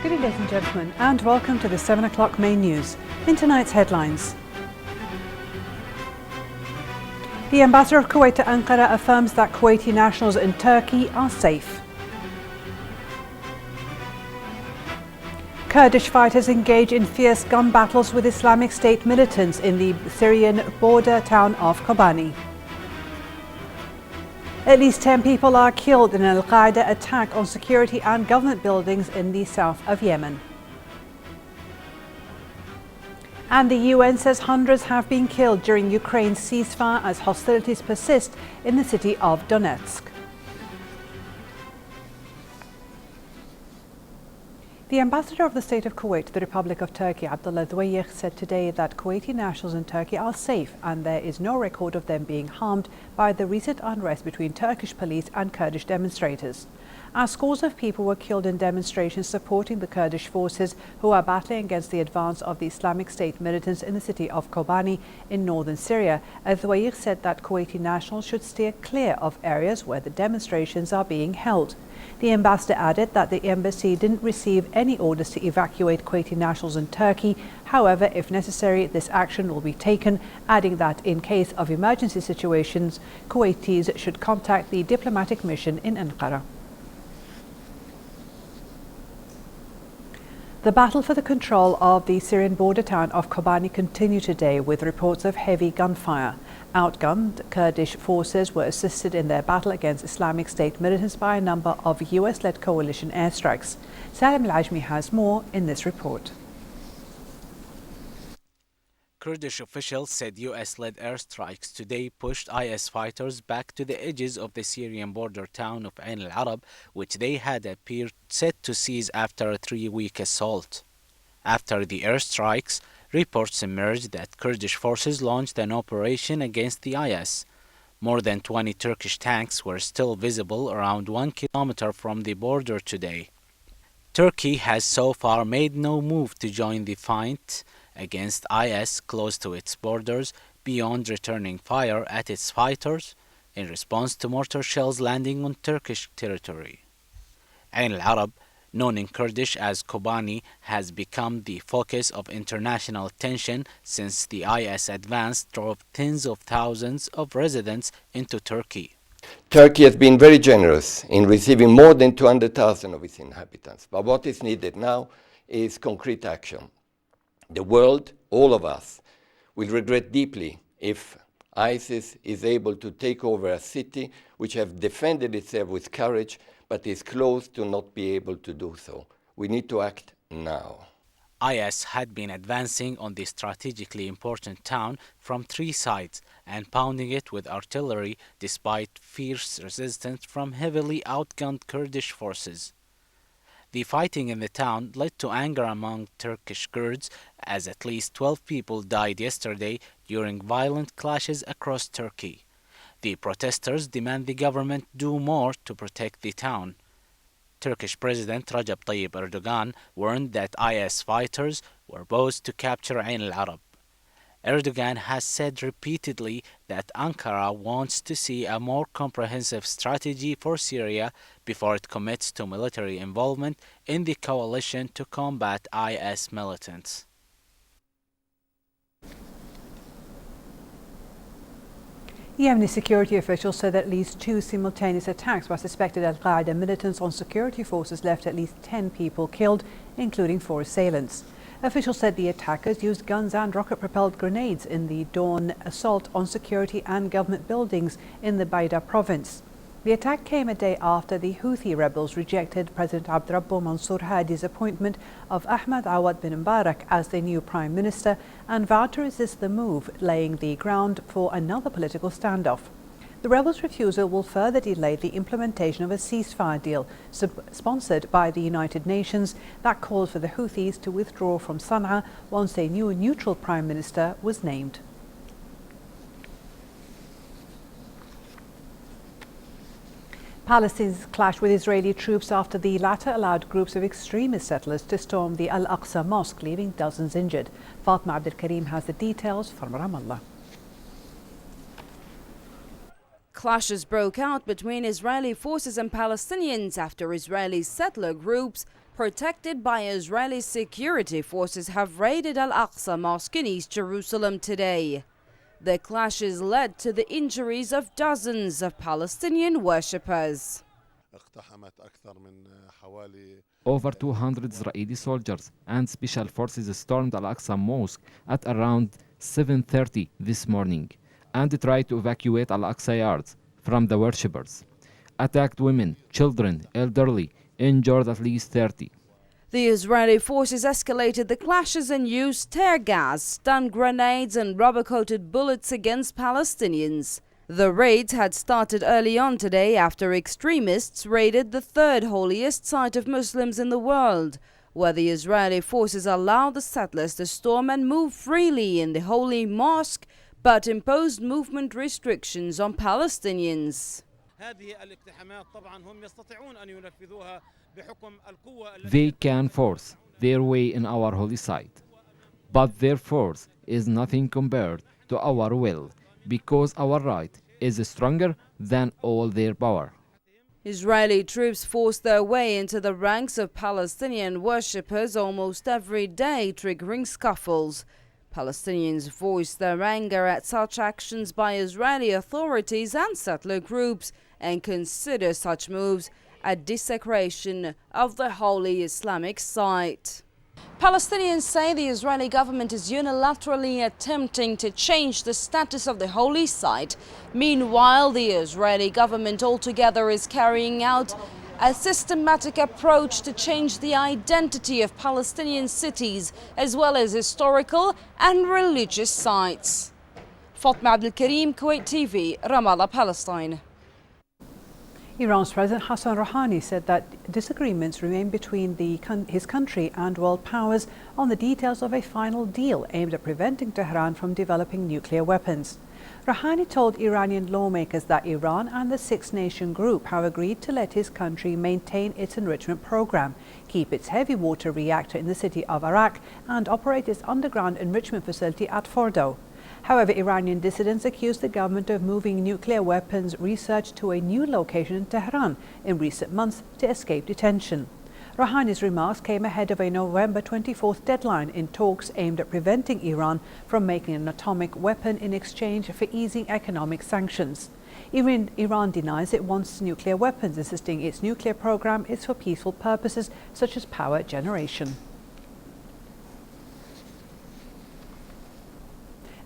Good evening, ladies and gentlemen, and welcome to the 7 o'clock main news. In tonight's headlines, the ambassador of Kuwait to Ankara affirms that Kuwaiti nationals in Turkey are safe. Kurdish fighters engage in fierce gun battles with Islamic State militants in the Syrian border town of Kobani. At least 10 people are killed in an Al-Qaeda attack on security and government buildings in the south of Yemen. And the UN says hundreds have been killed during Ukraine's ceasefire as hostilities persist in the city of Donetsk. The ambassador of the State of Kuwait to the Republic of Turkey, Abdullah Dwayekh, said today that Kuwaiti nationals in Turkey are safe and there is no record of them being harmed by the recent unrest between Turkish police and Kurdish demonstrators. As scores of people were killed in demonstrations supporting the Kurdish forces who are battling against the advance of the Islamic State militants in the city of Kobani in northern Syria, Dwayekh said that Kuwaiti nationals should steer clear of areas where the demonstrations are being held. The ambassador added that the embassy didn't receive any orders to evacuate Kuwaiti nationals in Turkey. However, if necessary, this action will be taken, adding that in case of emergency situations, Kuwaitis should contact the diplomatic mission in Ankara. The battle for the control of the Syrian border town of Kobani continued today with reports of heavy gunfire. Outgunned Kurdish forces were assisted in their battle against Islamic State militants by a number of US-led coalition airstrikes. Salim Al-Ajmi has more in this report. Kurdish officials said US-led airstrikes today pushed IS fighters back to the edges of the Syrian border town of Ain al-Arab, which they had appeared set to seize after a 3-week assault. After the airstrikes, reports emerged that Kurdish forces launched an operation against the IS. More than 20 Turkish tanks were still visible around 1 kilometer from the border today. Turkey has so far made no move to join the fight against IS close to its borders beyond returning fire at its fighters in response to mortar shells landing on Turkish territory. Ain al-Arab, known in Kurdish as Kobani, has become the focus of international attention since the IS advance drove tens of thousands of residents into Turkey. Turkey has been very generous in receiving more than 200,000 of its inhabitants. But what is needed now is concrete action. The world, all of us, will regret deeply if ISIS is able to take over a city which has defended itself with courage but is close to not be able to do so. We need to act now. IS had been advancing on the strategically important town from 3 sides and pounding it with artillery despite fierce resistance from heavily outgunned Kurdish forces. The fighting in the town led to anger among Turkish Kurds as at least 12 people died yesterday during violent clashes across Turkey. The protesters demand the government do more to protect the town. Turkish President Recep Tayyip Erdogan warned that IS fighters were bound to capture Ain al-Arab. Erdogan has said repeatedly that Ankara wants to see a more comprehensive strategy for Syria before it commits to military involvement in the coalition to combat IS militants. Yemeni security officials said at least 2 simultaneous attacks by suspected Al-Qaeda militants on security forces left at least 10 people killed, including 4 assailants. Officials said the attackers used guns and rocket-propelled grenades in the dawn assault on security and government buildings in the Baida province. The attack came a day after the Houthi rebels rejected President Abdrabbuh Mansour Hadi's appointment of Ahmed Awad bin Mubarak as the new prime minister and vowed to resist the move, laying the ground for another political standoff. The rebels' refusal will further delay the implementation of a ceasefire deal sponsored by the United Nations that called for the Houthis to withdraw from Sana'a once a new neutral prime minister was named. Palestinians clashed with Israeli troops after the latter allowed groups of extremist settlers to storm the Al-Aqsa Mosque, leaving dozens injured. Fatma Abdel Karim has the details from Ramallah. Clashes broke out between Israeli forces and Palestinians after Israeli settler groups protected by Israeli security forces, have raided Al-Aqsa Mosque in East Jerusalem today. The clashes led to the injuries of dozens of Palestinian worshippers. Over 200 Israeli soldiers and special forces stormed Al-Aqsa Mosque at around 7:30 this morning and tried to evacuate Al-Aqsa yards from the worshippers. Attacked women, children, elderly, injured at least 30. The Israeli forces escalated the clashes and used tear gas, stun grenades and rubber-coated bullets against Palestinians. The raids had started early on today after extremists raided the third holiest site of Muslims in the world, where the Israeli forces allowed the settlers to storm and move freely in the holy mosque, but imposed movement restrictions on Palestinians. They can force their way in our holy site, but their force is nothing compared to our will, because our right is stronger than all their power. Israeli troops forced their way into the ranks of Palestinian worshippers almost every day, triggering scuffles. Palestinians voiced their anger at such actions by Israeli authorities and settler groups and consider such moves a desecration of the holy Islamic site. Palestinians say the Israeli government is unilaterally attempting to change the status of the holy site. Meanwhile, the Israeli government altogether is carrying out a systematic approach to change the identity of Palestinian cities as well as historical and religious sites. Fatma Abdel Karim, Kuwait TV, Ramallah, Palestine. Iran's President Hassan Rouhani said that disagreements remain between his country and world powers on the details of a final deal aimed at preventing Tehran from developing nuclear weapons. Rouhani told Iranian lawmakers that Iran and the six-nation group have agreed to let his country maintain its enrichment program, keep its heavy water reactor in the city of Arak, and operate its underground enrichment facility at Fordo. However, Iranian dissidents accused the government of moving nuclear weapons research to a new location in Tehran in recent months to escape detention. Rouhani's remarks came ahead of a November 24th deadline in talks aimed at preventing Iran from making an atomic weapon in exchange for easing economic sanctions. Iran denies it wants nuclear weapons, insisting its nuclear program is for peaceful purposes such as power generation.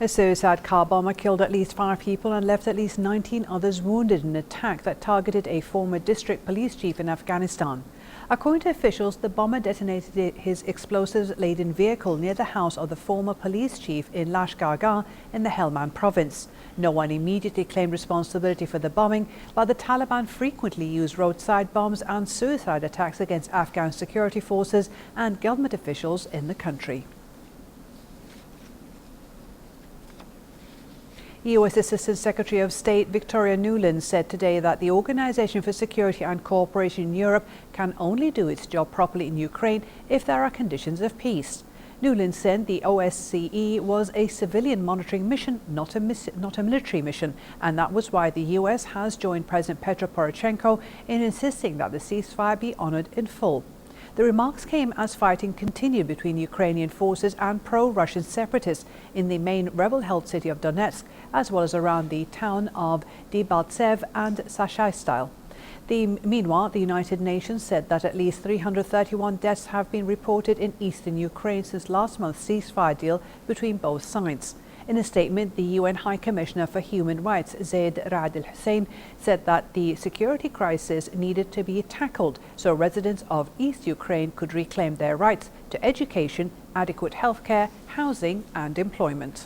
A suicide car bomber killed at least 5 people and left at least 19 others wounded in an attack that targeted a former district police chief in Afghanistan. According to officials, the bomber detonated his explosives-laden vehicle near the house of the former police chief in Lashkar in the Helmand province. No one immediately claimed responsibility for the bombing, but the Taliban frequently use roadside bombs and suicide attacks against Afghan security forces and government officials in the country. US Assistant Secretary of State Victoria Nuland said today that the Organization for Security and Cooperation in Europe can only do its job properly in Ukraine if there are conditions of peace. Nuland said the OSCE was a civilian monitoring mission, not a military mission, and that was why the US has joined President Petro Poroshenko in insisting that the ceasefire be honored in full. The remarks came as fighting continued between Ukrainian forces and pro-Russian separatists in the main rebel-held city of Donetsk, as well as around the town of Debaltsev and Sashystal. Meanwhile, the United Nations said that at least 331 deaths have been reported in eastern Ukraine since last month's ceasefire deal between both sides. In a statement, the UN High Commissioner for Human Rights, Zeid Ra'ad al-Hussein, said that the security crisis needed to be tackled so residents of East Ukraine could reclaim their rights to education, adequate healthcare, housing and employment.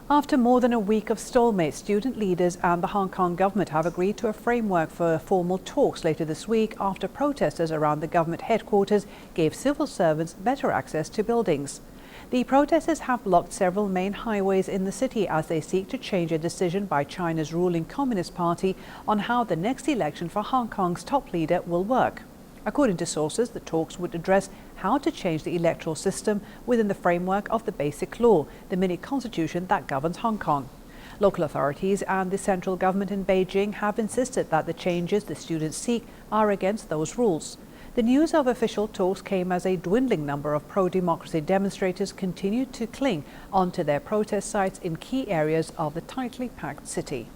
After more than a week of stalemate, student leaders and the Hong Kong government have agreed to a framework for formal talks later this week after protesters around the government headquarters gave civil servants better access to buildings. The protesters have blocked several main highways in the city as they seek to change a decision by China's ruling Communist Party on how the next election for Hong Kong's top leader will work. According to sources, the talks would address how to change the electoral system within the framework of the Basic Law, the mini-constitution that governs Hong Kong. Local authorities and the central government in Beijing have insisted that the changes the students seek are against those rules. The news of official talks came as a dwindling number of pro-democracy demonstrators continued to cling onto their protest sites in key areas of the tightly packed city.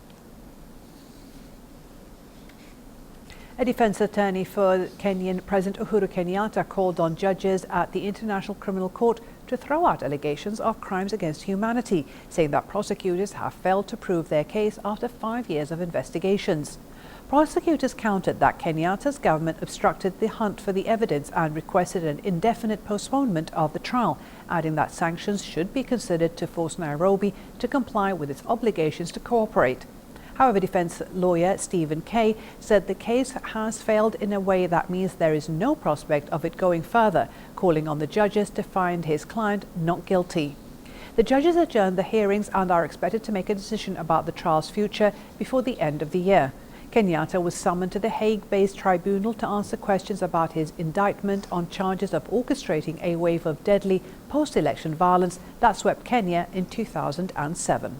A defense attorney for Kenyan President Uhuru Kenyatta called on judges at the International Criminal Court to throw out allegations of crimes against humanity, saying that prosecutors have failed to prove their case after 5 years of investigations. Prosecutors countered that Kenyatta's government obstructed the hunt for the evidence and requested an indefinite postponement of the trial, adding that sanctions should be considered to force Nairobi to comply with its obligations to cooperate. However, defense lawyer Stephen Kay said the case has failed in a way that means there is no prospect of it going further, calling on the judges to find his client not guilty. The judges adjourned the hearings and are expected to make a decision about the trial's future before the end of the year. Kenyatta was summoned to the Hague-based tribunal to answer questions about his indictment on charges of orchestrating a wave of deadly post-election violence that swept Kenya in 2007.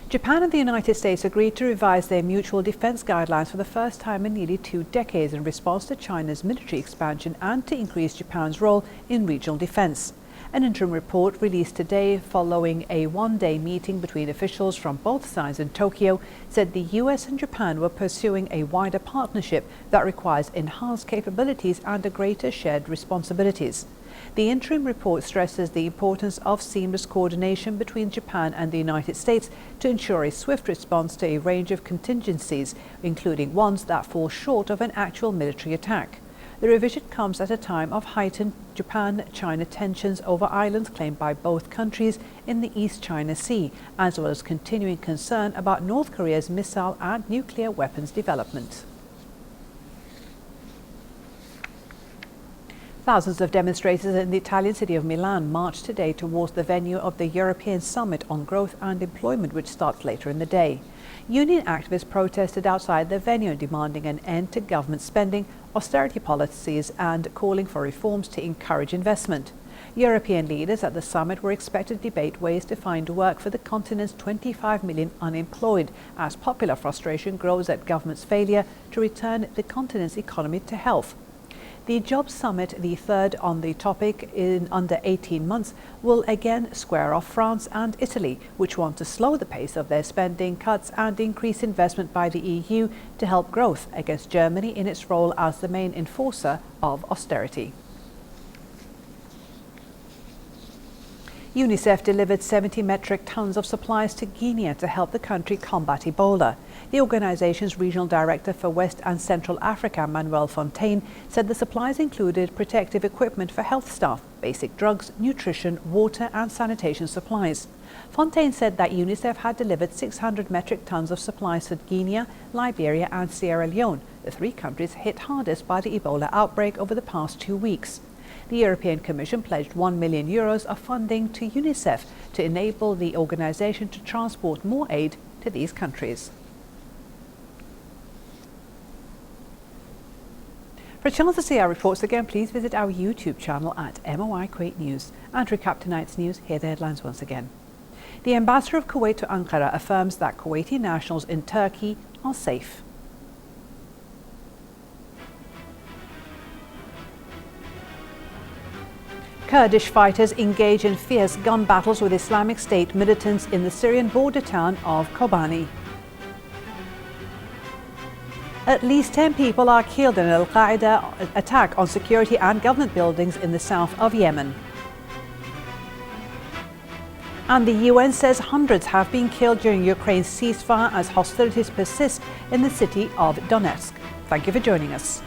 Japan and the United States agreed to revise their mutual defense guidelines for the first time in nearly 2 decades in response to China's military expansion and to increase Japan's role in regional defense. An interim report released today following a one-day meeting between officials from both sides in Tokyo said the US and Japan were pursuing a wider partnership that requires enhanced capabilities and a greater shared responsibilities. The interim report stresses the importance of seamless coordination between Japan and the United States to ensure a swift response to a range of contingencies, including ones that fall short of an actual military attack. The revision comes at a time of heightened Japan-China tensions over islands claimed by both countries in the East China Sea, as well as continuing concern about North Korea's missile and nuclear weapons development. Thousands of demonstrators in the Italian city of Milan marched today towards the venue of the European Summit on Growth and Employment, which starts later in the day. Union activists protested outside the venue, demanding an end to government spending, austerity policies and calling for reforms to encourage investment. European leaders at the summit were expected to debate ways to find work for the continent's 25 million unemployed, as popular frustration grows at government's failure to return the continent's economy to health. The Jobs Summit, the third on the topic in under 18 months, will again square off France and Italy, which want to slow the pace of their spending cuts and increase investment by the EU to help growth, against Germany in its role as the main enforcer of austerity. UNICEF delivered 70 metric tons of supplies to Guinea to help the country combat Ebola. The organization's regional director for West and Central Africa, Manuel Fontaine, said the supplies included protective equipment for health staff, basic drugs, nutrition, water and sanitation supplies. Fontaine said that UNICEF had delivered 600 metric tons of supplies to Guinea, Liberia and Sierra Leone, the 3 countries hit hardest by the Ebola outbreak over the past 2 weeks. The European Commission pledged €1 million of funding to UNICEF to enable the organization to transport more aid to these countries. For a chance to see our reports again, please visit our YouTube channel at MOI Kuwait News. And to recap tonight's news, here are the headlines once again. The ambassador of Kuwait to Ankara affirms that Kuwaiti nationals in Turkey are safe. Kurdish fighters engage in fierce gun battles with Islamic State militants in the Syrian border town of Kobani. At least 10 people are killed in an Al-Qaeda attack on security and government buildings in the south of Yemen. And the UN says hundreds have been killed during Ukraine's ceasefire as hostilities persist in the city of Donetsk. Thank you for joining us.